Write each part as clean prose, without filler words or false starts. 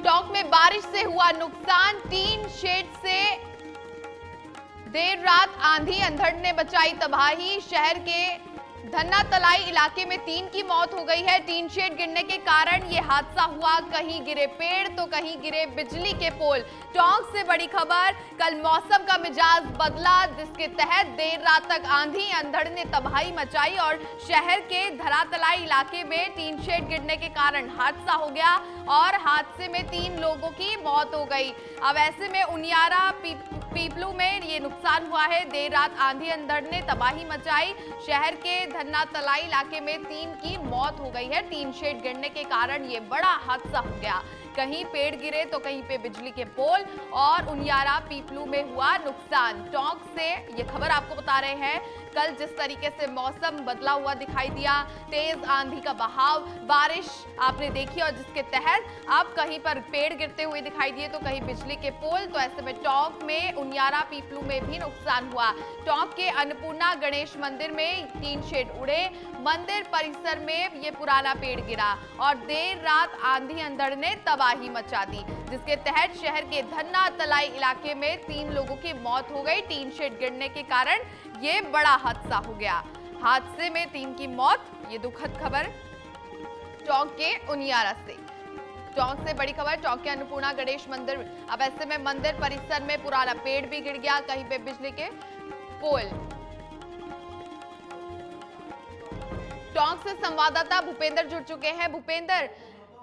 टोंक में बारिश से हुआ नुकसान, टीन शेड से देर रात आंधी अंधड़ ने बचाई तबाही। शहर के धन्ना तलाई इलाके में 3 की मौत हो गई है। टीन शेड गिरने के कारण यह हादसा हुआ। कहीं गिरे पेड़ तो कहीं गिरे बिजली के पोल। टोंक से बड़ी खबर, कल मौसम का मिजाज बदला, जिसके तहत देर रात तक आंधी अंधड़ ने तबाही मचाई और शहर के धरातलाई इलाके में टीन शेड गिरने के कारण हादसा हो गया और हादसे में 3 लोगों की मौत हो गई। अब ऐसे में उनियारा पीपलू में ये नुकसान हुआ है। देर रात आंधी अंधड़ ने तबाही मचाई। शहर के धन्ना तलाई इलाके में 3 की मौत हो गई है। टीन शेड गिरने के कारण ये बड़ा हादसा हो गया। कहीं पेड़ गिरे तो कहीं पे बिजली के पोल और उनियारा पीपलू में हुआ नुकसान। टोंक से ये खबर आपको बता रहे हैं। कल जिस तरीके से मौसम बदला हुआ दिखाई दिया, तेज आंधी का बहाव, बारिश आपने देखी और जिसके तहत अब कहीं पर पेड़ गिरते हुए दिखाई दिए तो कहीं बिजली के पोल। तो ऐसे में टोंक में उनियारा पीपलू में भी नुकसान हुआ। टोंक के अन्नपूर्णा गणेश मंदिर में टीन शेड उड़े, मंदिर परिसर में ये पुराना पेड़ गिरा और देर रात आंधी अंधड़ ने तबाही मचा दी, जिसके तहत शहर के धन्ना तलाई इलाके में 3 लोगों की मौत हो गई। टीन शेड गिरने के कारण ये बड़ा हादसा हो गया। हादसे में 3 की मौत, ये दुखद खबर टोंक के उनियारा से। टोंक से बड़ी खबर, टोंक के अन्नपूर्णा गणेश मंदिर, अब ऐसे में मंदिर परिसर में पुराना पेड़ भी गिर गया, कहीं पे बिजली के पोल। टोंक से संवाददाता भूपेंद्र जुड़ चुके हैं। भूपेंद्र,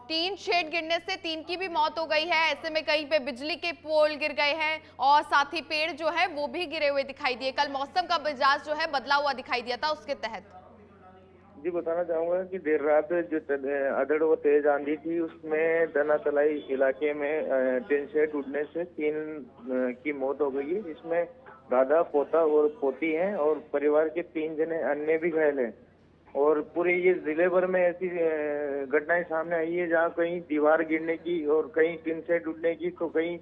टीन शेड गिरने से 3 की भी मौत हो गई है। ऐसे में कहीं पे बिजली के पोल गिर गए हैं और साथ ही पेड़ जो है वो भी गिरे हुए दिखाई दिए। कल मौसम का मिजाज जो है बदला हुआ दिखाई दिया था, उसके तहत जी बताना चाहूंगा कि देर रात जो अधड़ व तेज आंधी थी उसमें धना तलाई इलाके में टीन शेड उड़ने से 3 की मौत हो गई है, जिसमें दादा, पोता और पोती हैं और परिवार के 3 जने अन्य भी घायल हैं। और पूरे ये जिले भर में ऐसी घटनाएं सामने आई है जहाँ कहीं दीवार गिरने की और कहीं टीन शेड उड़ने की तो कहीं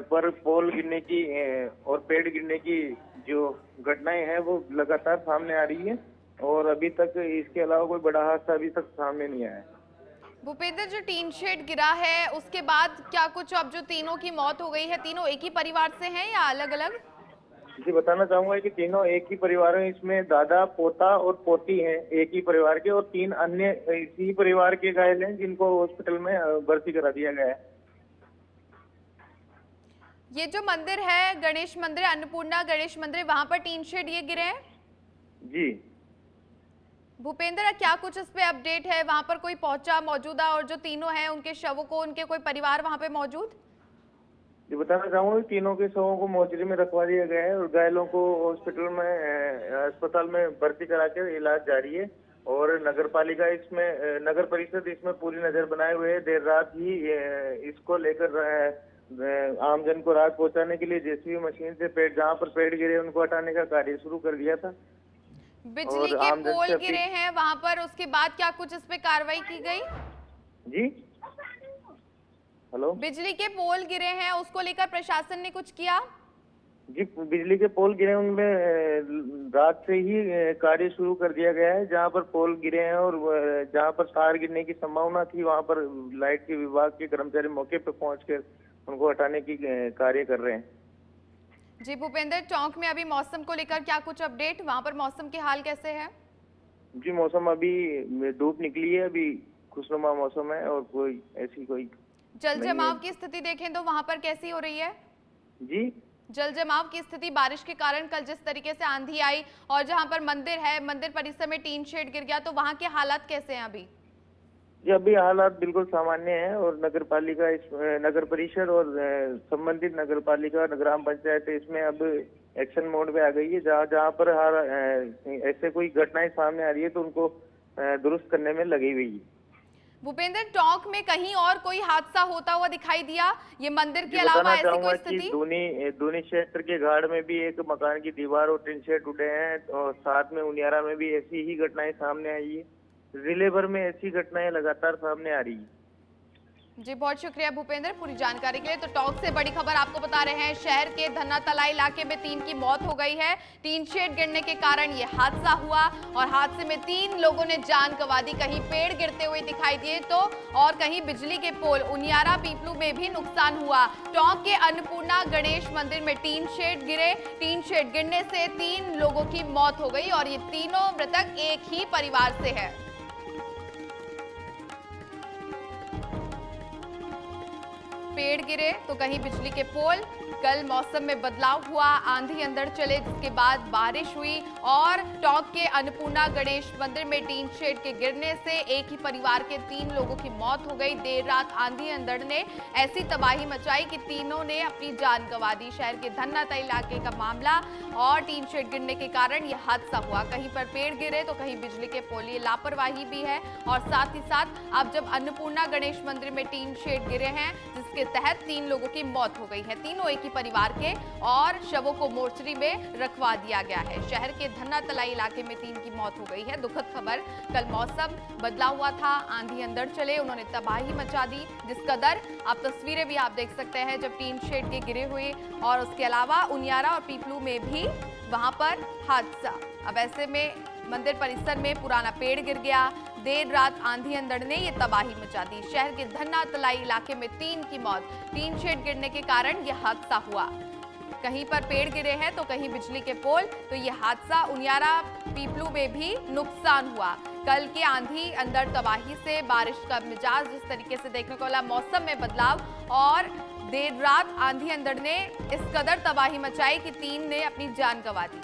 पर पोल गिरने की और पेड़ गिरने की जो घटनाएं हैं वो लगातार सामने आ रही है और अभी तक इसके अलावा कोई बड़ा हादसा अभी तक सामने नहीं आया है। भूपेंद्र, जो टीन शेड गिरा है उसके बाद क्या कुछ, अब जो तीनों की मौत हो गई है, तीनों एक ही परिवार से हैं या अलग अलग? जी बताना चाहूंगा कि तीनों एक ही परिवार हैं। इसमें दादा, पोता और पोती हैं एक ही परिवार के और 3 अन्य इसी परिवार के घायल हैं जिनको हॉस्पिटल में भर्ती करा दिया गया है। ये जो मंदिर है, गणेश मंदिर, अन्नपूर्णा गणेश मंदिर, वहां पर टीन शेड ये गिरे हैं? जी भूपेंद्र, क्या कुछ इस पे अपडेट है? वहां पर कोई पहुंचा मौजूदा और जो तीनों हैं उनके शवों को, उनके कोई परिवार वहां पे मौजूद? जी बताना चाहूंगा कि तीनों के शवों को मोर्चरी में रखवा दिया गया है और घायलों को हॉस्पिटल में अस्पताल में भर्ती करा के इलाज जारी है। और नगर पालिका इसमें नगर परिषद इसमें पूरी नजर बनाए हुए है। देर रात ही इसको लेकर आमजन को राहत पहुंचाने के लिए जेसीबी मशीन से पेड़, जहाँ पर पेड़ गिरे उनको हटाने का कार्य शुरू कर दिया था। बिजली के पोल गिरे हैं वहां पर, उसके बाद क्या कुछ इस पे कार्रवाई की गई? जी हेलो, बिजली के पोल गिरे हैं, उसको लेकर प्रशासन ने कुछ किया? जी बिजली के पोल गिरे उनमें रात से ही कार्य शुरू कर दिया गया है। जहां पर पोल गिरे हैं और जहां पर तार गिरने की संभावना थी वहां पर लाइट के विभाग के कर्मचारी मौके पर पहुंचकर उनको हटाने की कार्य कर रहे हैं। जी भूपेंद्र, टोंक में अभी मौसम को लेकर क्या कुछ अपडेट, वहां पर मौसम के हाल कैसे है? जी मौसम अभी धूप निकली है, अभी खुशनुमा मौसम है और कोई ऐसी कोई जल जमाव की स्थिति देखें तो वहां पर कैसी हो रही है? जी जल जमाव की स्थिति बारिश के कारण कल जिस तरीके से आंधी आई और जहां पर मंदिर है, मंदिर परिसर में टीन शेड गिर गया, तो वहां के हालात कैसे हैं अभी? जी अभी हालात बिल्कुल सामान्य हैं और नगर पालिका नगर परिषद और संबंधित नगर पालिका ग्राम पंचायत इसमें अब एक्शन मोड में आ गई है। जहाँ जहाँ पर ऐसे कोई घटनाएं सामने आ रही है तो उनको दुरुस्त करने में लगी हुई है। भूपेंद्र, टोंक में कहीं और कोई हादसा होता हुआ दिखाई दिया, ये मंदिर के अलावा ऐसी कोई स्थिति? दूनी क्षेत्र के घाट में भी एक मकान की दीवार और टीन शेड टूटे हैं और साथ में उनियारा में भी ऐसी ही घटनाएं सामने आई है। जिले भर में ऐसी घटनाएं लगातार सामने आ रही है। जी बहुत शुक्रिया भूपेंद्र पूरी जानकारी के लिए। तो टॉक से बड़ी खबर आपको बता रहे हैं, शहर के धन्ना तलाई इलाके में 3 की मौत हो गई है। टीन शेड गिरने के कारण ये हादसा हुआ और हादसे में 3 लोगों ने जान गंवा दी। कहीं पेड़ गिरते हुए दिखाई दिए तो और कहीं बिजली के पोल उनियारा पीपलू में भी नुकसान हुआ। टोंक के अन्नपूर्णा गणेश मंदिर में टीन शेड गिरे। टीन शेड गिरने से 3 लोगों की मौत हो गई और ये तीनों मृतक एक ही परिवार से है। पेड़ गिरे तो कहीं बिजली के पोल। कल मौसम में बदलाव हुआ, आंधी अंदर चले, जिसके बाद बारिश हुई और टोंक के अन्नपूर्णा गणेश मंदिर में टीन शेड के गिरने से एक ही परिवार के 3 लोगों की मौत हो गई। देर रात आंधी अंधड़ ने ऐसी तबाही मचाई कि तीनों ने अपनी जान गंवा दी। शहर के धन्ना तलाई इलाके का मामला और टीन शेड गिरने के कारण यह हादसा हुआ। कहीं पर पेड़ गिरे तो कहीं बिजली के पोल। ये लापरवाही भी है और साथ ही साथ अब जब अन्नपूर्णा गणेश मंदिर में टीन शेड गिरे हैं, जिसके तहत 3 लोगों की मौत हो गई है। तीनों एक ही परिवार के और शवों को मोर्चरी में रखवा दिया गया है। शहर के धन्ना तलाई इलाके में 3 की मौत हो गई है। दुखद खबर, कल मौसम बदला हुआ था, आंधी अंदर चले, उन्होंने तबाही मचा दी। जिस कदर आप तस्वीरें भी आप देख सकते हैं जब टीन शेड के गिरे हुए, और उसके अलावा उनियारा और पीपलू में भी वहां पर हादसा। अब ऐसे में मंदिर परिसर में पुराना पेड़ गिर गया। देर रात आंधी अंधड़ ने ये तबाही मचा दी। शहर के धन्ना तलाई इलाके में 3 की मौत। टीन शेड गिरने के कारण यह हादसा हुआ। कहीं पर पेड़ गिरे हैं तो कहीं बिजली के पोल। तो ये हादसा उनियारा पीपलू में भी नुकसान हुआ। कल की आंधी अंदर तबाही से बारिश का मिजाज जिस तरीके से देखने को मिला, मौसम में बदलाव और देर रात आंधी अंदड़ ने इस कदर तबाही मचाई कि 3 ने अपनी जान गंवा दी।